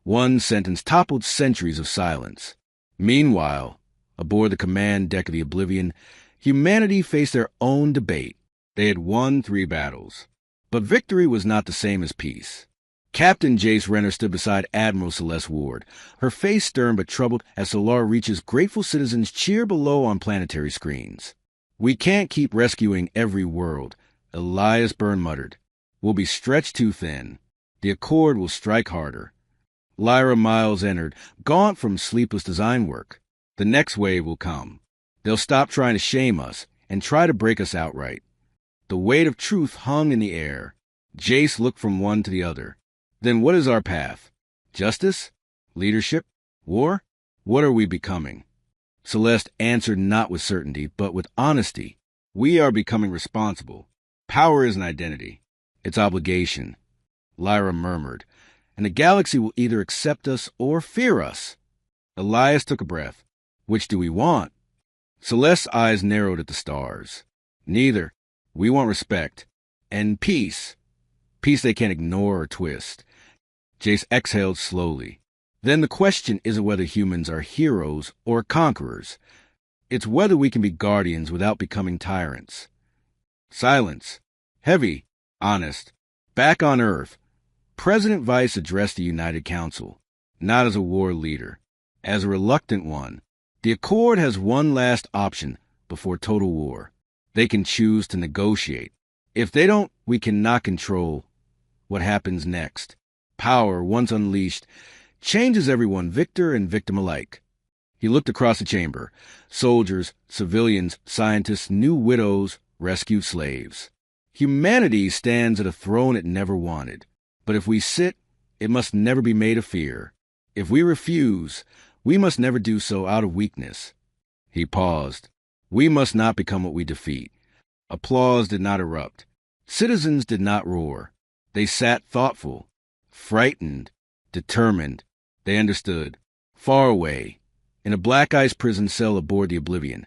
One sentence toppled centuries of silence. Meanwhile, aboard the command deck of the Oblivion, humanity faced their own debate. They had won 3 battles. But victory was not the same as peace. Captain Jace Renner stood beside Admiral Celeste Ward, her face stern but troubled as Solar Reach's grateful citizens cheer below on planetary screens. We can't keep rescuing every world, Elias Byrne muttered. We'll be stretched too thin. The Accord will strike harder. Lyra Miles entered, gaunt from sleepless design work. The next wave will come. They'll stop trying to shame us and try to break us outright. The weight of truth hung in the air. Jace looked from one to the other. Then what is our path? Justice? Leadership? War? What are we becoming? Celeste answered not with certainty, but with honesty. We are becoming responsible. Power is an identity. It's obligation. Lyra murmured. And the galaxy will either accept us or fear us. Elias took a breath. Which do we want? Celeste's eyes narrowed at the stars. Neither. We want respect. And peace. Peace they can't ignore or twist. Jace exhaled slowly. Then the question isn't whether humans are heroes or conquerors. It's whether we can be guardians without becoming tyrants. Silence. Heavy. Honest. Back on Earth, President Vice addressed the United Council, not as a war leader, as a reluctant one. The Accord has one last option before total war. They can choose to negotiate. If they don't, we cannot control what happens next. Power, once unleashed, changes everyone, victor and victim alike. He looked across the chamber. Soldiers, civilians, scientists, new widows, rescued slaves. Humanity stands at a throne it never wanted. But if we sit, it must never be made a fear. If we refuse, we must never do so out of weakness. He paused. We must not become what we defeat. Applause did not erupt. Citizens did not roar. They sat thoughtful, frightened, determined. They understood. Far away, in a black ice prison cell aboard the Oblivion,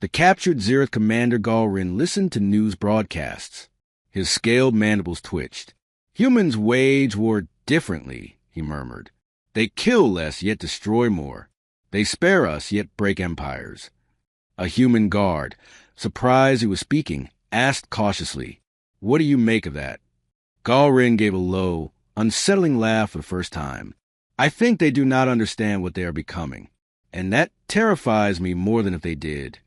the captured Zereth commander Galrin listened to news broadcasts. His scaled mandibles twitched. Humans wage war differently, he murmured. They kill less, yet destroy more. They spare us, yet break empires. A human guard, surprised he was speaking, asked cautiously, What do you make of that? Galrin gave a low, unsettling laugh for the first time. I think they do not understand what they are becoming, and that terrifies me more than if they did.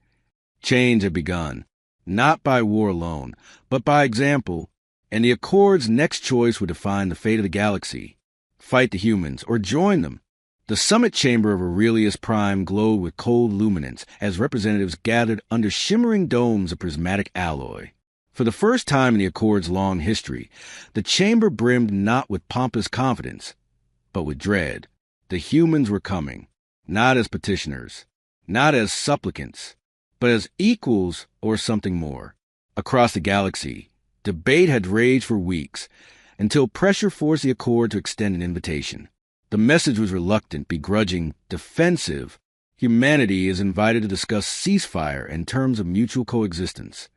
Change had begun, not by war alone, but by example, and the Accord's next choice would define the fate of the galaxy. Fight the humans, or join them. The summit chamber of Aurelius Prime glowed with cold luminance as representatives gathered under shimmering domes of prismatic alloy. For the first time in the Accord's long history, the chamber brimmed not with pompous confidence, but with dread. The humans were coming, not as petitioners, not as supplicants, but as equals or something more. Across the galaxy, debate had raged for weeks, until pressure forced the Accord to extend an invitation. The message was reluctant, begrudging, defensive. Humanity is invited to discuss ceasefire and terms of mutual coexistence.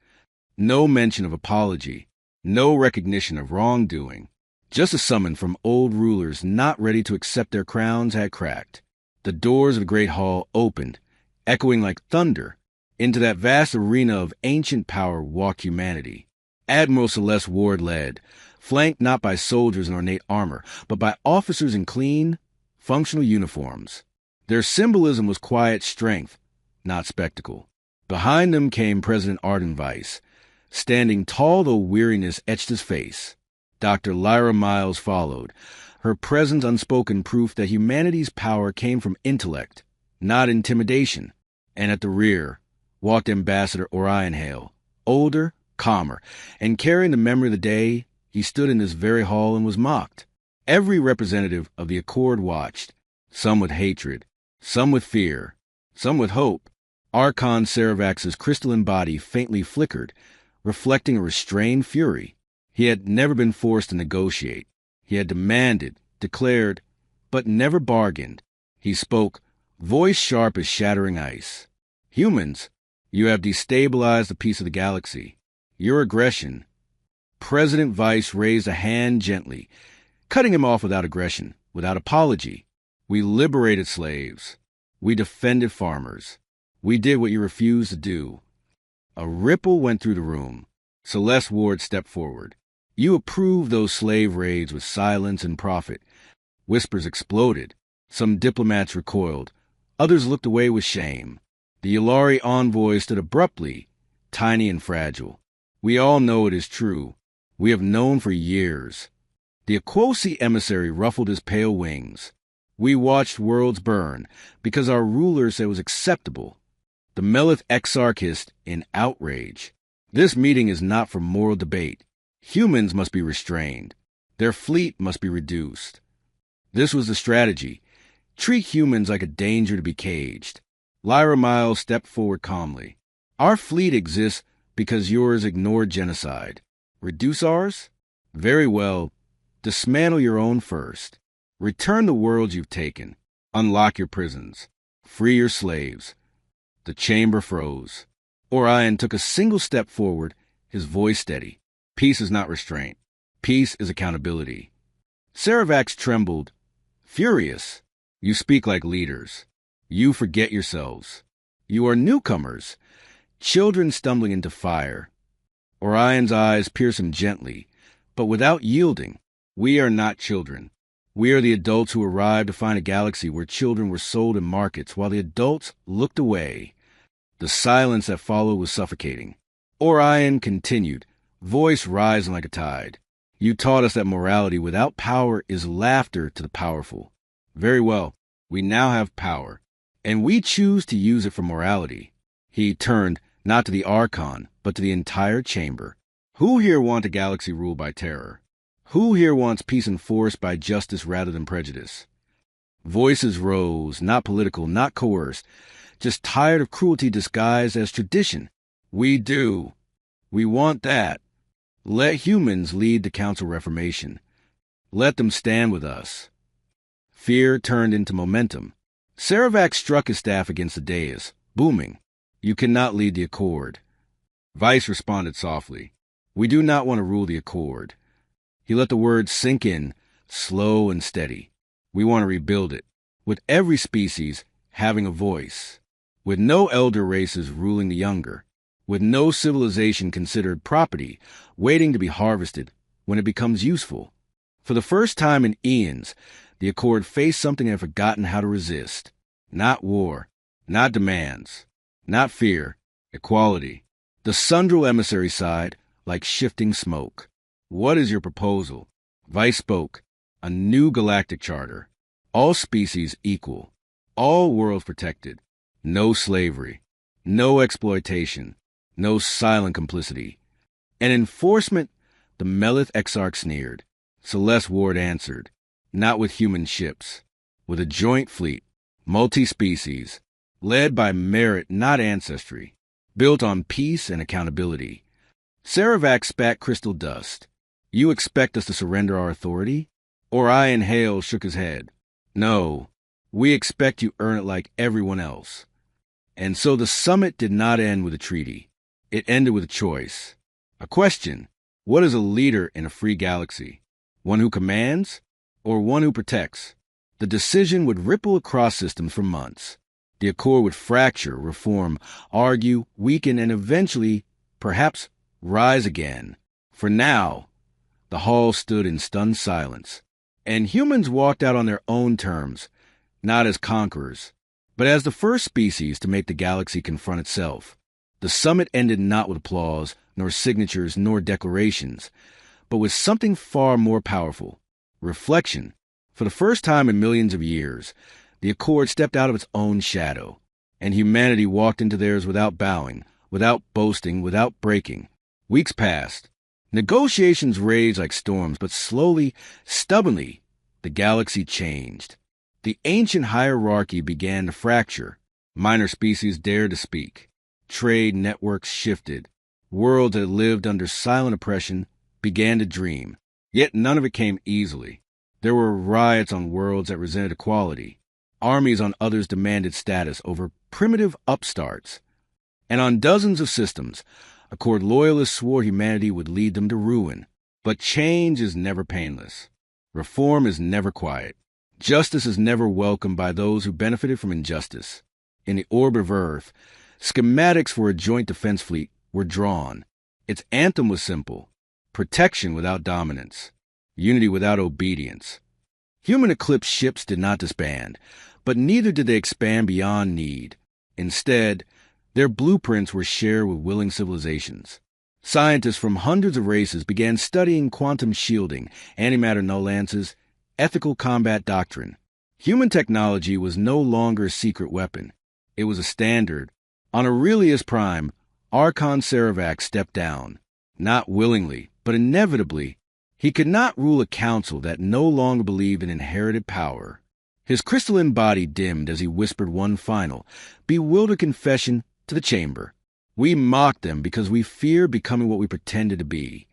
No mention of apology, no recognition of wrongdoing. Just a summon from old rulers not ready to accept their crowns had cracked. The doors of the great hall opened, echoing like thunder. Into that vast arena of ancient power walked humanity. Admiral Celeste Ward led, flanked not by soldiers in ornate armor, but by officers in clean, functional uniforms. Their symbolism was quiet strength, not spectacle. Behind them came President Arden Weiss, standing tall though weariness etched his face. Dr. Lyra Miles followed, her presence unspoken proof that humanity's power came from intellect, not intimidation. And at the rear walked Ambassador Orion Hale, older, calmer, and carrying the memory of the day he stood in this very hall and was mocked. Every representative of the Accord watched, some with hatred, some with fear, some with hope. Archon Saravax's crystalline body faintly flickered, reflecting a restrained fury. He had never been forced to negotiate. He had demanded, declared, but never bargained. He spoke, voice sharp as shattering ice. Humans, you have destabilized a piece of the galaxy. Your aggression. President Weiss raised a hand gently, cutting him off without aggression, without apology. We liberated slaves. We defended farmers. We did what you refused to do. A ripple went through the room. Celeste Ward stepped forward. You approved those slave raids with silence and profit. Whispers exploded. Some diplomats recoiled. Others looked away with shame. The Yulari envoy stood abruptly, tiny and fragile. We all know it is true. We have known for years. The Aquosi emissary ruffled his pale wings. We watched worlds burn because our rulers said it was acceptable. The Melith Exarch hissed in outrage. This meeting is not for moral debate. Humans must be restrained. Their fleet must be reduced. This was the strategy. Treat humans like a danger to be caged. Lyra Miles stepped forward calmly. Our fleet exists because yours ignored genocide. Reduce ours? Very well. Dismantle your own first. Return the worlds you've taken. Unlock your prisons. Free your slaves. The chamber froze. Orion took a single step forward, his voice steady. Peace is not restraint. Peace is accountability. Saravax trembled. Furious. You speak like leaders. You forget yourselves. You are newcomers. Children stumbling into fire. Orion's eyes pierced him gently, but without yielding. We are not children. We are the adults who arrived to find a galaxy where children were sold in markets while the adults looked away. The silence that followed was suffocating. Orion continued, voice rising like a tide. You taught us that morality without power is laughter to the powerful. Very well, we now have power, and we choose to use it for morality. He turned not to the Archon, but to the entire chamber. Who here wants a galaxy ruled by terror? Who here wants peace enforced by justice rather than prejudice? Voices rose, not political, not coerced, just tired of cruelty disguised as tradition. We do. We want that. Let humans lead the Council Reformation. Let them stand with us. Fear turned into momentum. Saravax struck his staff against the dais, booming. You cannot lead the Accord. Vice responded softly. We do not want to rule the Accord. He let the words sink in, slow and steady. We want to rebuild it, with every species having a voice, with no elder races ruling the younger, with no civilization considered property, waiting to be harvested when it becomes useful. For the first time in eons, the Accord faced something it had forgotten how to resist. Not war, not demands, not fear, equality. The Sundral emissary sighed, like shifting smoke. What is your proposal? Vice spoke. A new galactic charter. All species equal. All worlds protected. No slavery. No exploitation. No silent complicity. An enforcement, the Melith Exarch sneered. Celeste Ward answered. Not with human ships. With a joint fleet. Multi-species. Led by merit, not ancestry. Built on peace and accountability. Saravax spat crystal dust. You expect us to surrender our authority? Orion Hale shook his head. No, we expect you earn it like everyone else. And so the summit did not end with a treaty. It ended with a choice. A question. What is a leader in a free galaxy? One who commands or one who protects? The decision would ripple across systems for months. The accord would fracture, reform, argue, weaken, and eventually, perhaps, rise again. For now, the hall stood in stunned silence, and humans walked out on their own terms, not as conquerors, but as the first species to make the galaxy confront itself. The summit ended not with applause, nor signatures, nor declarations, but with something far more powerful: reflection. For the first time in millions of years, the accord stepped out of its own shadow, and humanity walked into theirs without bowing, without boasting, without breaking. Weeks passed. Negotiations raged like storms, but slowly, stubbornly, the galaxy changed. The ancient hierarchy began to fracture. Minor species dared to speak. Trade networks shifted. Worlds that lived under silent oppression began to dream. Yet none of it came easily. There were riots on worlds that resented equality. Armies on others demanded status over primitive upstarts. And on dozens of systems, Accord loyalists swore humanity would lead them to ruin. But change is never painless. Reform is never quiet. Justice is never welcomed by those who benefited from injustice. In the orbit of Earth, schematics for a joint defense fleet were drawn. Its anthem was simple: protection without dominance, unity without obedience. Human Eclipse ships did not disband, but neither did they expand beyond need. Instead, their blueprints were shared with willing civilizations. Scientists from hundreds of races began studying quantum shielding, antimatter null lances, ethical combat doctrine. Human technology was no longer a secret weapon. It was a standard. On Aurelius Prime, Archon Saravac stepped down. Not willingly, but inevitably. He could not rule a council that no longer believed in inherited power. His crystalline body dimmed as he whispered one final, bewildered confession to the chamber. We mocked them because we feared becoming what we pretended to be.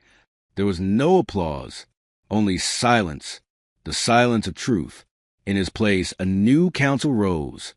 There was no applause, only silence, the silence of truth. In his place, a new council rose.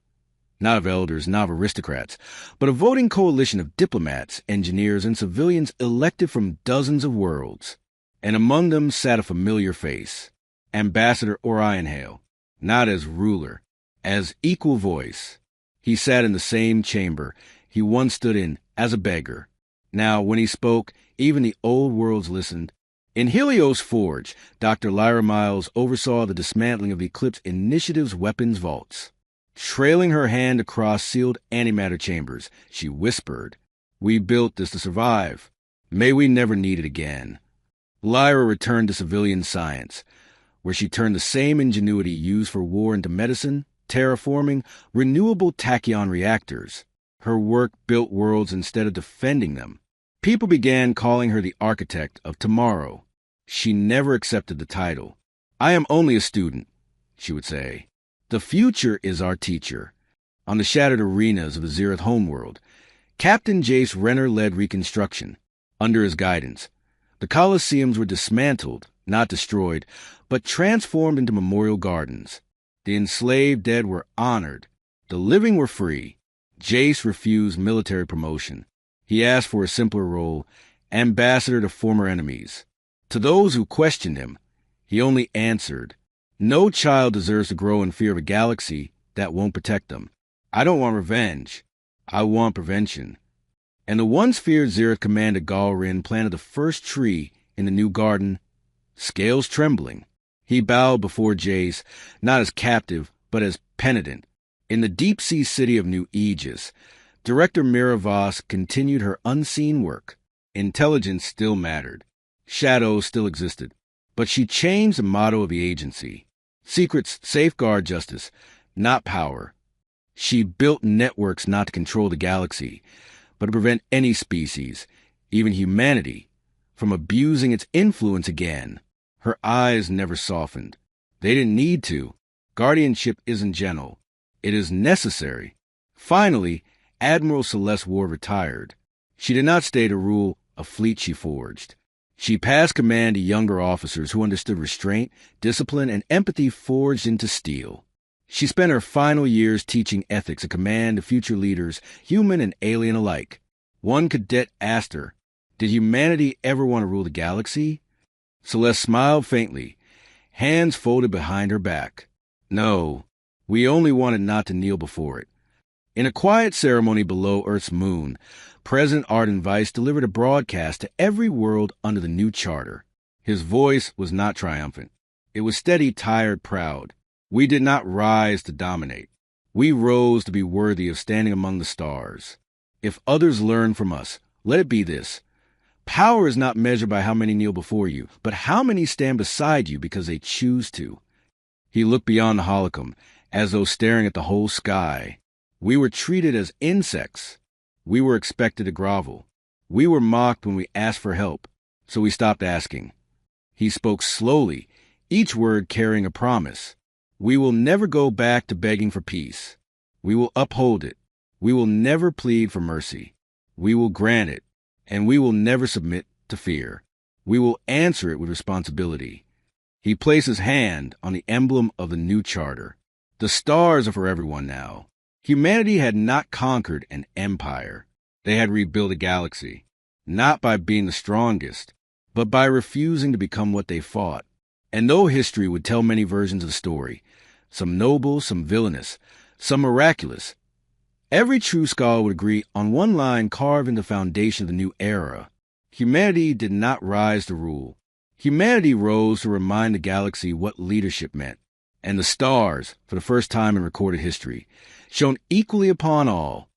Not of elders, not of aristocrats, but a voting coalition of diplomats, engineers, and civilians elected from dozens of worlds. And among them sat a familiar face, Ambassador Orion Hale, not as ruler, as equal voice. He sat in the same chamber he once stood in as a beggar. Now, when he spoke, even the old worlds listened. In Helios Forge, Dr. Lyra Miles oversaw the dismantling of Eclipse Initiative's weapons vaults. Trailing her hand across sealed antimatter chambers, she whispered, "We built this to survive. May we never need it again." Lyra returned to civilian science, where she turned the same ingenuity used for war into medicine, terraforming, renewable tachyon reactors. Her work built worlds instead of defending them. People began calling her the architect of tomorrow. She never accepted the title. "I am only a student," she would say. "The future is our teacher." On the shattered arenas of the Zereth homeworld, Captain Jace Renner led reconstruction. Under his guidance, the Colosseums were dismantled, not destroyed, but transformed into memorial gardens. The enslaved dead were honored. The living were free. Jace refused military promotion. He asked for a simpler role, ambassador to former enemies. To those who questioned him, he only answered, "No child deserves to grow in fear of a galaxy that won't protect them. I don't want revenge. I want prevention." And the once feared Zereth commander Galrin planted the first tree in the new garden, scales trembling. He bowed before Jace, not as captive, but as penitent. In the deep-sea city of New Aegis, Director Mira Voss continued her unseen work. Intelligence still mattered. Shadows still existed. But she changed the motto of the agency. Secrets safeguard justice, not power. She built networks not to control the galaxy, but to prevent any species, even humanity, from abusing its influence again. Her eyes never softened. They didn't need to. Guardianship isn't gentle. It is necessary. Finally, Admiral Celeste Ward retired. She did not stay to rule a fleet she forged. She passed command to younger officers who understood restraint, discipline, and empathy forged into steel. She spent her final years teaching ethics and command to future leaders, human and alien alike. One cadet asked her, "Did humanity ever want to rule the galaxy?" Celeste smiled faintly, hands folded behind her back. No, we only wanted not to kneel before it. In a quiet ceremony below Earth's moon, President Arden Weiss delivered a broadcast to every world under the new charter. His voice was not triumphant. It was steady, tired, proud. We did not rise to dominate. We rose to be worthy of standing among the stars. If others learn from us, let it be this. Power is not measured by how many kneel before you, but how many stand beside you because they choose to. He looked beyond the holocron, as though staring at the whole sky. We were treated as insects. We were expected to grovel. We were mocked when we asked for help, so we stopped asking. He spoke slowly, each word carrying a promise. We will never go back to begging for peace. We will uphold it. We will never plead for mercy. We will grant it, and we will never submit to fear. We will answer it with responsibility. He placed his hand on the emblem of the new charter. The stars are for everyone now. Humanity had not conquered an empire. They had rebuilt a galaxy, not by being the strongest, but by refusing to become what they fought. And though history would tell many versions of the story, some noble, some villainous, some miraculous, every true scholar would agree on one line carved in the foundation of the new era. Humanity did not rise to rule. Humanity rose to remind the galaxy what leadership meant. And the stars, for the first time in recorded history, shone equally upon all,